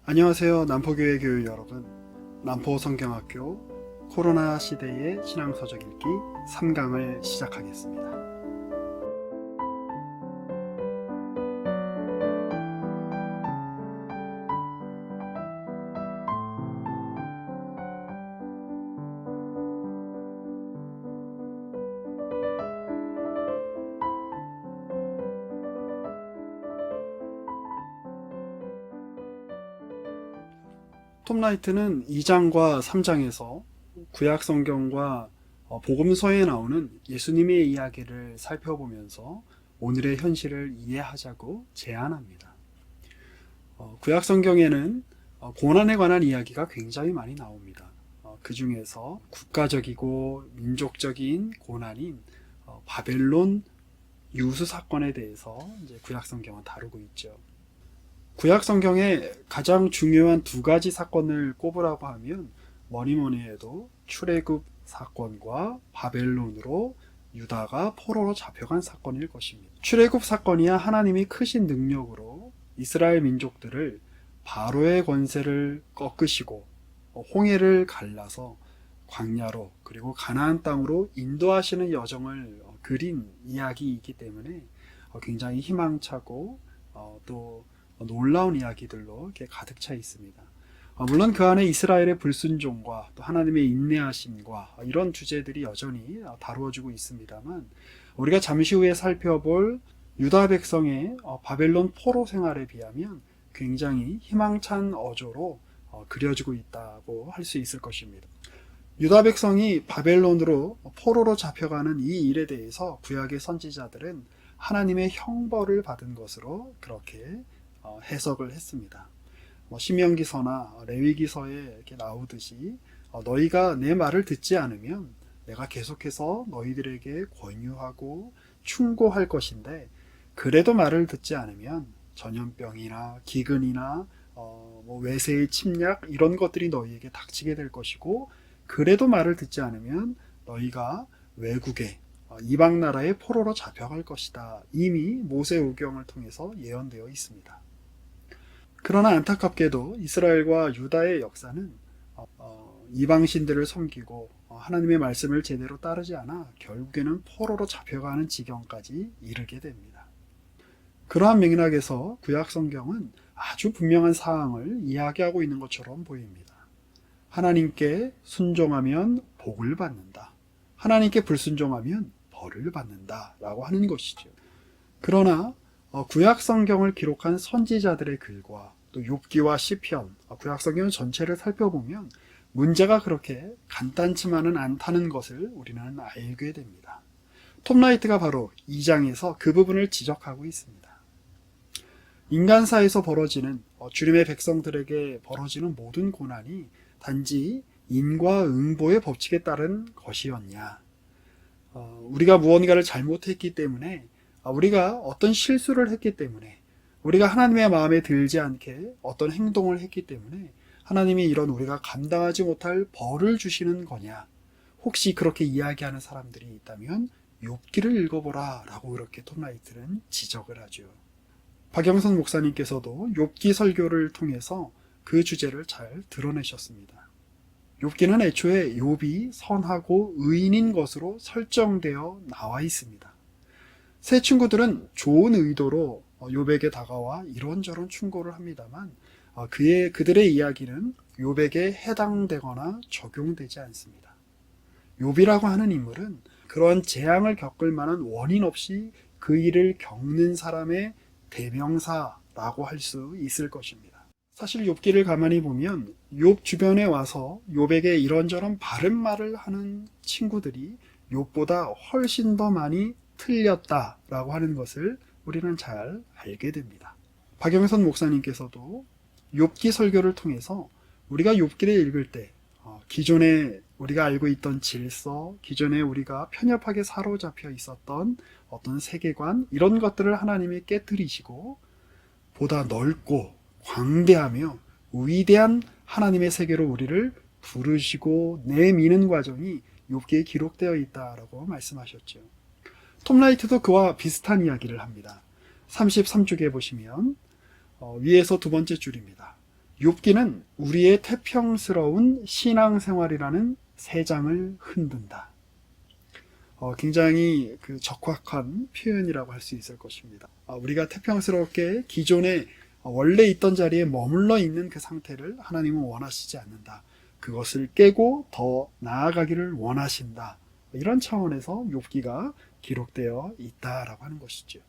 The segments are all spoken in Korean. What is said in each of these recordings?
안녕하세요. 남포교회 교회 여러분. 남포성경학교 코로나 시대의 신앙서적 읽기 3강을 시작하겠습니다. 톰 라이트는 2장과 3장에서 구약성경과 복음서에 나오는 고난의 이야기를 살펴보면서 오늘의 현실을 이해하자고 제안합니다. 구약성경에는 고난에 관한 이야기가 굉장히 많이 나옵니다. 그 중에서 국가적이고 민족적인 고난인 바벨론 유수 사건에 대해서 이제 구약성경은 다루고 있죠. 구약 성경의 가장 중요한 두 가지 사건을 꼽으라고 하면 뭐니 해도 출애굽 사건과 바벨론으로 유다가 포로로 잡혀간 사건일 것입니다. 출애굽 사건이야 하나님이 크신 능력으로 이스라엘 민족들을 바로의 권세를 꺾으시고 홍해를 갈라서 광야로 그리고 가나안 땅으로 인도하시는 여정을 그린 이야기이기 때문에 굉장히 희망차고 또 놀라운 이야기들로 이렇게 가득 차 있습니다. 물론 그 안에 이스라엘의 불순종과 또 하나님의 인내하심과 이런 주제들이 여전히 다루어지고 있습니다만 우리가 잠시 후에 살펴볼 유다 백성의 바벨론 포로 생활에 비하면 굉장히 희망찬 어조로 그려지고 있다고 할 수 있을 것입니다. 유다 백성이 바벨론으로 포로로 잡혀가는 이 일에 대해서 구약의 선지자들은 하나님의 형벌을 받은 것으로 그렇게 해석을 했습니다. 신명기서나 레위기서에 이렇게 나오듯이 너희가 내 말을 듣지 않으면 내가 계속해서 너희들에게 권유하고 충고할 것인데 그래도 말을 듣지 않으면 전염병이나 기근이나 외세의 침략 이런 것들이 너희에게 닥치게 될 것이고 그래도 말을 듣지 않으면 너희가 외국에 이방 나라의 포로로 잡혀갈 것이다. 이미 모세오경을 통해서 예언되어 있습니다. 그러나 안타깝게도 이스라엘과 유다의 역사는 이방신들을 섬기고 하나님의 말씀을 제대로 따르지 않아 결국에는 포로로 잡혀가는 지경까지 이르게 됩니다. 그러한 맥락에서 구약 성경은 아주 분명한 사항을 이야기하고 있는 것처럼 보입니다. 하나님께 순종하면 복을 받는다. 하나님께 불순종하면 벌을 받는다 라고 하는 것이죠. 그러나 구약 성경을 기록한 선지자들의 글과 또 욥기와 시편, 구약 성경 전체를 살펴보면 문제가 그렇게 간단치만은 않다는 것을 우리는 알게 됩니다. 톰 라이트가 바로 2장에서 그 부분을 지적하고 있습니다. 인간사에서 벌어지는 주님의 백성들에게 벌어지는 모든 고난이 단지 인과응보의 법칙에 따른 것이었냐? 우리가 무언가를 잘못했기 때문에 우리가 어떤 실수를 했기 때문에 우리가 하나님의 마음에 들지 않게 어떤 행동을 했기 때문에 하나님이 이런 우리가 감당하지 못할 벌을 주시는 거냐? 혹시 그렇게 이야기하는 사람들이 있다면 욥기를 읽어보라 라고 그렇게 톰 라이트는 지적을 하죠. 박영선 목사님께서도 욥기 설교를 통해서 그 주제를 잘 드러내셨습니다. 욥기는 애초에 욥이 선하고 의인인 것으로 설정되어 나와 있습니다. 새 친구들은 좋은 의도로 욥에게 다가와 이런저런 충고를 합니다만 그들의 이야기는 욥에게 해당되거나 적용되지 않습니다. 욥이라고 하는 인물은 그런 재앙을 겪을 만한 원인 없이 그 일을 겪는 사람의 대명사라고 할 수 있을 것입니다. 사실 욥기를 가만히 보면 욥 주변에 와서 욥에게 이런저런 바른 말을 하는 친구들이 욥보다 훨씬 더 많이 틀렸다라고 하는 것을 우리는 잘 알게 됩니다. 박영선 목사님께서도 욥기 설교를 통해서 우리가 욥기를 읽을 때 기존에 우리가 알고 있던 질서, 기존에 우리가 편협하게 사로잡혀 있었던 어떤 세계관 이런 것들을 하나님이 깨뜨리시고 보다 넓고 광대하며 위대한 하나님의 세계로 우리를 부르시고 내미는 과정이 욥기에 기록되어 있다라고 말씀하셨죠. 톰 라이트도 그와 비슷한 이야기를 합니다. 33쪽에 보시면 위에서 두 번째 줄입니다. 욥기는 우리의 태평스러운 신앙생활이라는 세 장을 흔든다. 굉장히 적확한 표현이라고 할 수 있을 것입니다. 우리가 태평스럽게 기존에 원래 있던 자리에 머물러 있는 그 상태를 하나님은 원하시지 않는다. 그것을 깨고 더 나아가기를 원하신다. 이런 차원에서 욥기가 기록되어 있다라고 하는 것이죠.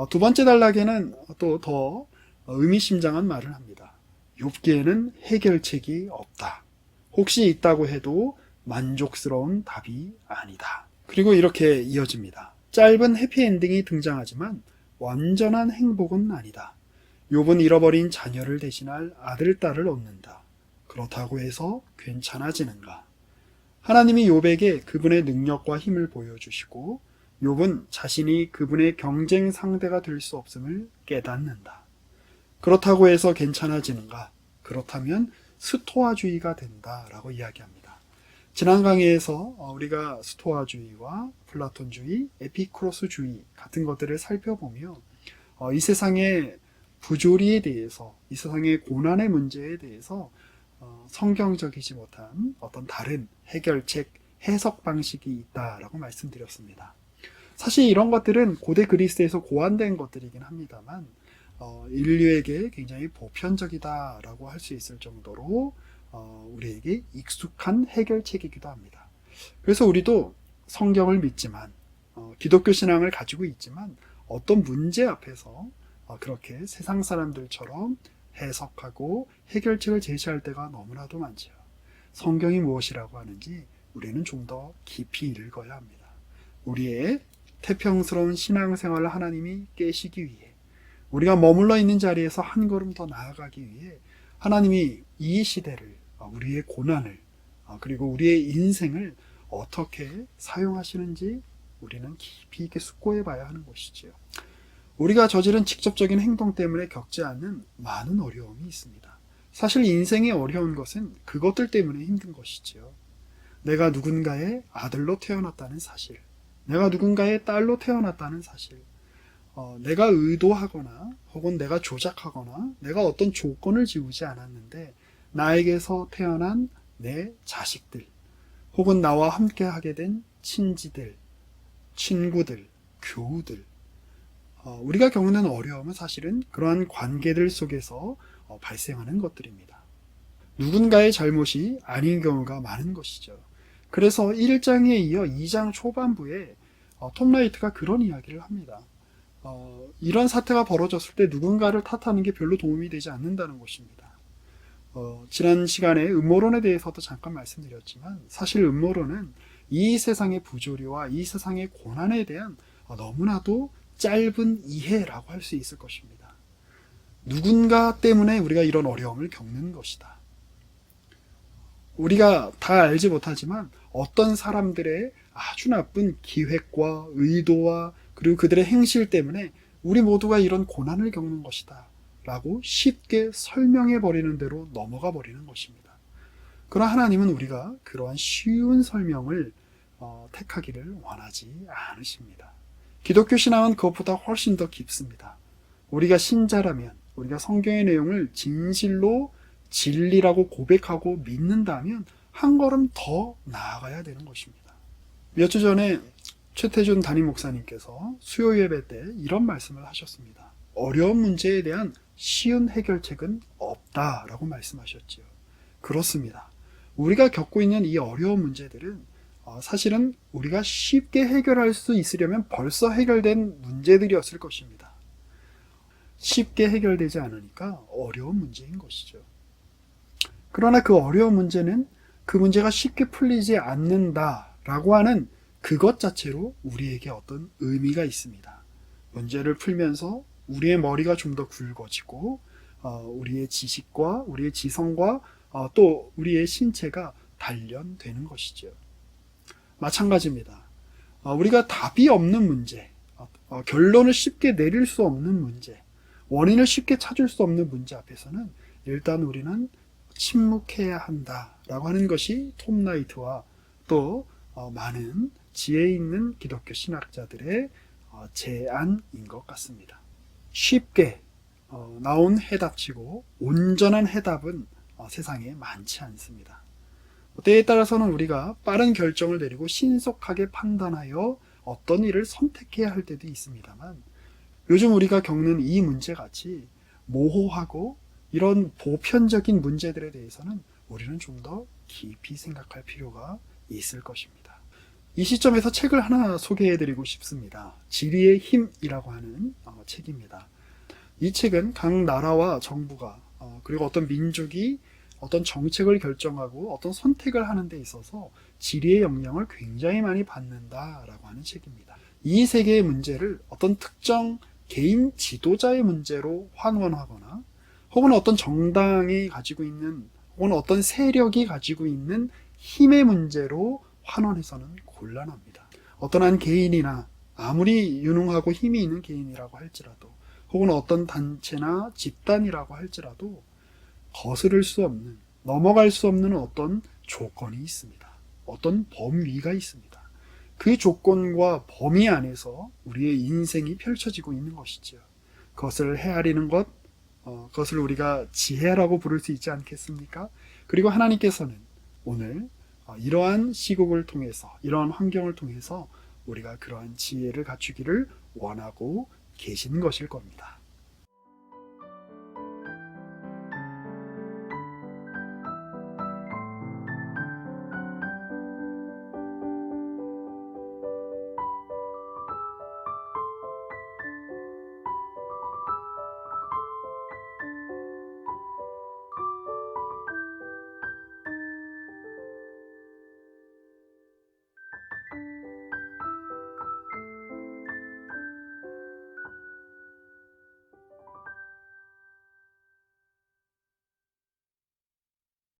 두 번째 단락에는 또 더 의미심장한 말을 합니다. 욥기에는 해결책이 없다. 혹시 있다고 해도 만족스러운 답이 아니다. 그리고 이렇게 이어집니다. 짧은 해피엔딩이 등장하지만 완전한 행복은 아니다. 욥은 잃어버린 자녀를 대신할 아들, 딸을 얻는다. 그렇다고 해서 괜찮아지는가? 하나님이 욥에게 그분의 능력과 힘을 보여주시고 욥은 자신이 그분의 경쟁 상대가 될 수 없음을 깨닫는다. 그렇다고 해서 괜찮아지는가? 그렇다면 스토아주의가 된다라고 이야기합니다. 지난 강의에서 우리가 스토아주의와 플라톤주의, 에피쿠로스주의 같은 것들을 살펴보며 이 세상의 부조리에 대해서, 이 세상의 고난의 문제에 대해서 성경적이지 못한 어떤 다른 해결책, 해석 방식이 있다라고 말씀드렸습니다. 사실 이런 것들은 고대 그리스에서 고안된 것들이긴 합니다만 인류에게 굉장히 보편적이다라고 할 수 있을 정도로 우리에게 익숙한 해결책이기도 합니다. 그래서 우리도 성경을 믿지만 기독교 신앙을 가지고 있지만 어떤 문제 앞에서 그렇게 세상 사람들처럼 해석하고 해결책을 제시할 때가 너무나도 많죠. 성경이 무엇이라고 하는지 우리는 좀 더 깊이 읽어야 합니다. 우리의 태평스러운 신앙생활을 하나님이 깨시기 위해, 우리가 머물러 있는 자리에서 한 걸음 더 나아가기 위해 하나님이 이 시대를, 우리의 고난을, 그리고 우리의 인생을 어떻게 사용하시는지 우리는 깊이 있게 숙고해 봐야 하는 것이지요. 우리가 저지른 직접적인 행동 때문에 겪지 않는 많은 어려움이 있습니다. 사실 인생이 어려운 것은 그것들 때문에 힘든 것이지요. 내가 누군가의 아들로 태어났다는 사실, 내가 누군가의 딸로 태어났다는 사실, 내가 의도하거나 혹은 내가 조작하거나 내가 어떤 조건을 지우지 않았는데 나에게서 태어난 내 자식들 혹은 나와 함께 하게 된 친지들, 친구들, 교우들, 우리가 겪는 어려움은 사실은 그러한 관계들 속에서 발생하는 것들입니다. 누군가의 잘못이 아닌 경우가 많은 것이죠. 그래서 1장에 이어 2장 초반부에 톰 라이트가 그런 이야기를 합니다. 이런 사태가 벌어졌을 때 누군가를 탓하는 게 별로 도움이 되지 않는다는 것입니다. 지난 시간에 음모론에 대해서도 잠깐 말씀드렸지만 사실 음모론은 이 세상의 부조리와 이 세상의 고난에 대한 너무나도 짧은 이해라고 할 수 있을 것입니다. 누군가 때문에 우리가 이런 어려움을 겪는 것이다. 우리가 다 알지 못하지만 어떤 사람들의 아주 나쁜 기획과 의도와 그리고 그들의 행실 때문에 우리 모두가 이런 고난을 겪는 것이다 라고 쉽게 설명해 버리는 대로 넘어가 버리는 것입니다. 그러나 하나님은 우리가 그러한 쉬운 설명을 택하기를 원하지 않으십니다. 기독교 신앙은 그것보다 훨씬 더 깊습니다. 우리가 신자라면, 우리가 성경의 내용을 진실로 진리라고 고백하고 믿는다면 한 걸음 더 나아가야 되는 것입니다. 몇 주 전에 최태준 담임 목사님께서 수요 예배 때 이런 말씀을 하셨습니다. 어려운 문제에 대한 쉬운 해결책은 없다라고 말씀하셨지요. 그렇습니다. 우리가 겪고 있는 이 어려운 문제들은 사실은 우리가 쉽게 해결할 수 있으려면 벌써 해결된 문제들이었을 것입니다. 쉽게 해결되지 않으니까 어려운 문제인 것이죠. 그러나 그 어려운 문제는 그 문제가 쉽게 풀리지 않는다라고 하는 그것 자체로 우리에게 어떤 의미가 있습니다. 문제를 풀면서 우리의 머리가 좀 더 굵어지고 우리의 지식과 우리의 지성과 또 우리의 신체가 단련되는 것이죠. 마찬가지입니다. 우리가 답이 없는 문제, 결론을 쉽게 내릴 수 없는 문제, 원인을 쉽게 찾을 수 없는 문제 앞에서는 일단 우리는 침묵해야 한다라고 하는 것이 톰 라이트와 또 많은 지혜 있는 기독교 신학자들의 제안인 것 같습니다. 쉽게 나온 해답치고 온전한 해답은 세상에 많지 않습니다. 때에 따라서는 우리가 빠른 결정을 내리고 신속하게 판단하여 어떤 일을 선택해야 할 때도 있습니다만, 요즘 우리가 겪는 이 문제같이 모호하고 이런 보편적인 문제들에 대해서는 우리는 좀 더 깊이 생각할 필요가 있을 것입니다. 이 시점에서 책을 하나 소개해드리고 싶습니다. 지리의 힘이라고 하는 책입니다. 이 책은 각 나라와 정부가 그리고 어떤 민족이 어떤 정책을 결정하고 어떤 선택을 하는 데 있어서 지리의 영향을 굉장히 많이 받는다라고 하는 책입니다. 이 세계의 문제를 어떤 특정 개인 지도자의 문제로 환원하거나 혹은 어떤 정당이 가지고 있는 혹은 어떤 세력이 가지고 있는 힘의 문제로 환원해서는 곤란합니다. 어떤 한 개인이나 아무리 유능하고 힘이 있는 개인이라고 할지라도 혹은 어떤 단체나 집단이라고 할지라도 거스를 수 없는, 넘어갈 수 없는 어떤 조건이 있습니다. 어떤 범위가 있습니다. 그 조건과 범위 안에서 우리의 인생이 펼쳐지고 있는 것이지요. 그것을 헤아리는 것, 그것을 우리가 지혜라고 부를 수 있지 않겠습니까? 그리고 하나님께서는 오늘 이러한 시국을 통해서, 이러한 환경을 통해서 우리가 그러한 지혜를 갖추기를 원하고 계신 것일 겁니다.